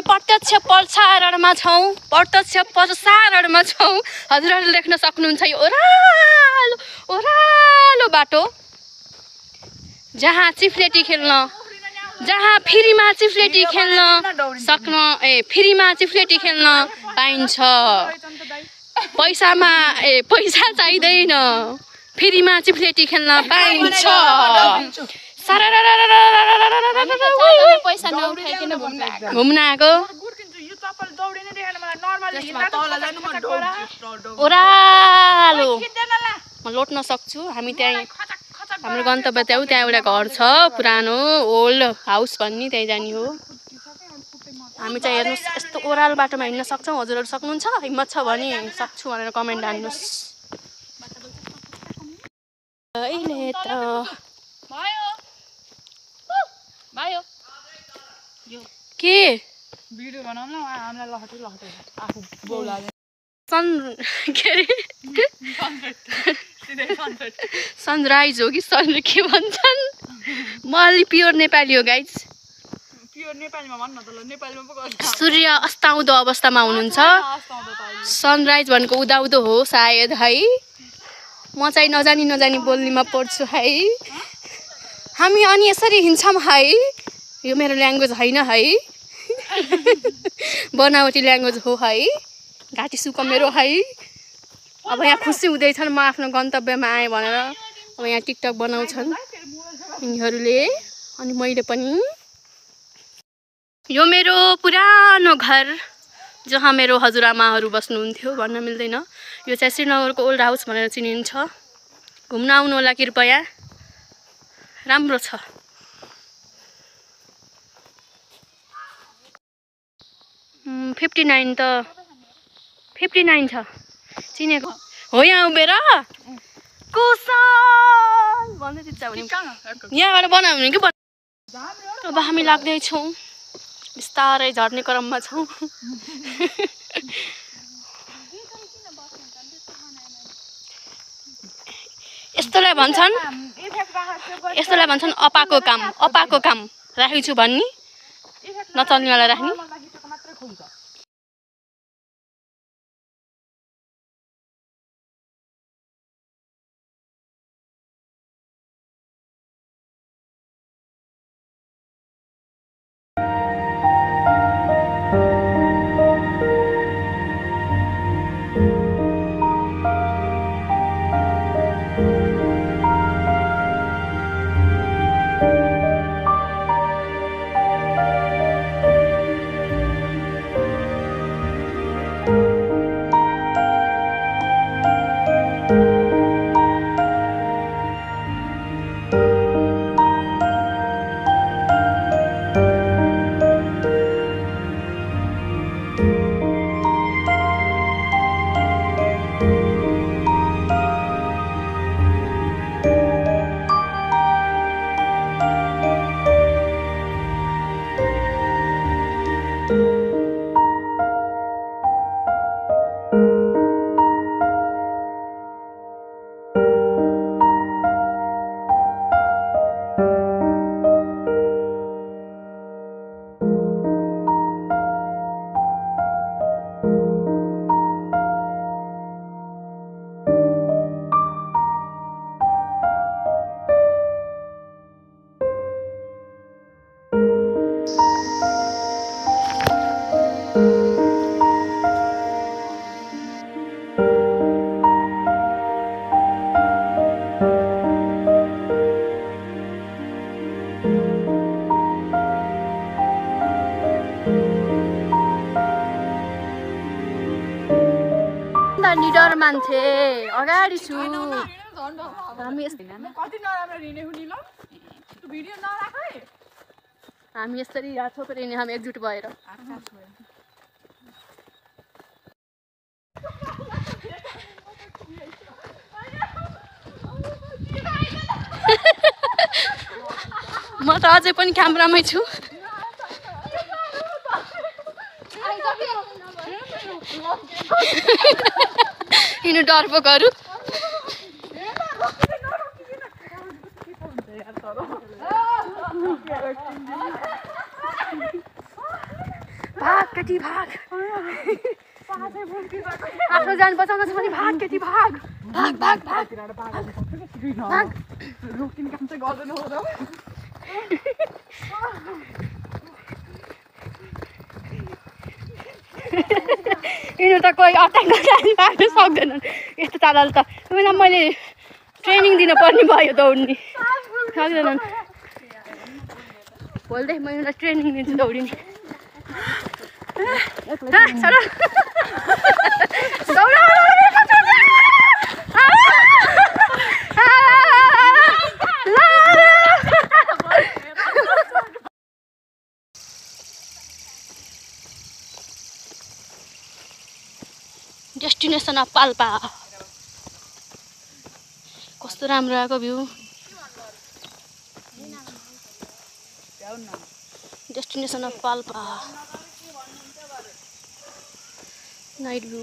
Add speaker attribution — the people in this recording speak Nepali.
Speaker 1: प्रत्यक्ष प्रसारणमा छौँ हजुरहरूले देख्न सक्नुहुन्छ यो ओह्रालो ओह्रालो बाटो जहाँ चिफ्लेटी खेल्न फ्रीमा चिफ्लेटी खेल्न पाइन्छ पैसा चाहिँदैन फ्रीमा चिफ्लेटी खेल्न पाइन्छ
Speaker 2: पैसा नउठाइकिन
Speaker 1: घुम्न आएको ओह्रालो म लोट्न सक्छु हामी त्यहाँ हाम्रो गन्तव्य त्यहाँ एउटा घर छ पुरानो ओल्ड हाउस भन्ने त्यहीँ जाने हो हामी चाहिँ हेर्नुहोस् यस्तो ओह्रालो बाटोमा हिँड्न सक्छौँ हजुरहरू सक्नुहुन्छ हिम्मत छ भने सक्छु भनेर कमेन्ट हान्नुहोस् अहिले त
Speaker 2: भयो
Speaker 1: के
Speaker 2: भिडियो बनाउन हामीलाई लहटी आफू बौला
Speaker 1: सनराइज हो कि सन के भन्छन् म अलि प्योर नेपाली हो गाइज
Speaker 2: प्योर नेपालीमा भन्न त ल नेपालीमा पो गर्छ
Speaker 1: सूर्य अस्ताउँदो अवस्थामा हुनुहुन्छ सनराइज भनेको उदाउँदो हो सायद है म चाहिँ नजानी बोल्नेमा पढ्छु है हामी अनि यसरी हिँड्छौँ है यो मेरो ल्याङ्ग्वेज होइन है बनावटी ल्याङ्ग्वेज हो है घाँटी सुक मेरो है अब यहाँ खुसी हुँदैछन् म आफ्नो गन्तव्यमा आएँ भनेर अब यहाँ टिकटक बनाउँछन् यिनीहरूले अनि मैले पनि यो मेरो पुरानो घर जहाँ मेरो हजुरआमाहरू बस्नुहुन्थ्यो भन्न मिल्दैन यो चाहिँ श्रीनगरको ओल्ड हाउस भनेर चिनिन्छ घुम्न आउनु होला कृपया राम्रो छ 59 त 59 छ चिनेको हो यहाँ उभिएर कुशल भन्दै दिन्छ भने यहाँबाट बनायो भने कि अब हामी लाग्दैछौँ बिस्तारै झर्ने क्रममा छौँ यस्तोलाई भन्छन् अपाको काम राखेको छु भन्ने नचल्नेवाला राख्ने निडर मान्छे अगाडि छु हामी यसरी छोपेर हिँड्ने हामी एकजुट भएर म त अझै पनि क्यामेरामै छु हिँड्नु डरपोकहरू केटी भाग आफ्नो जान बचाउन छ भने भाग केटी भाग भाग भाग भाग भाग
Speaker 2: रुकिने काम चाहिँ गर्दैन हो र
Speaker 1: यिनीहरू त कोही अट्याक पार्न सक्दैनन् यस्तो तालले त उनीहरूलाई मैले ट्रेनिङ दिन पर्ने भयो दौड्ने सक्दैनन् भोलिदेखि म यिनीहरूलाई ट्रेनिङ दिन्छु दौडिने डेस्टिनेसन अफ पाल्पा कस्तो राम्रो आएको view destination of Palpa night view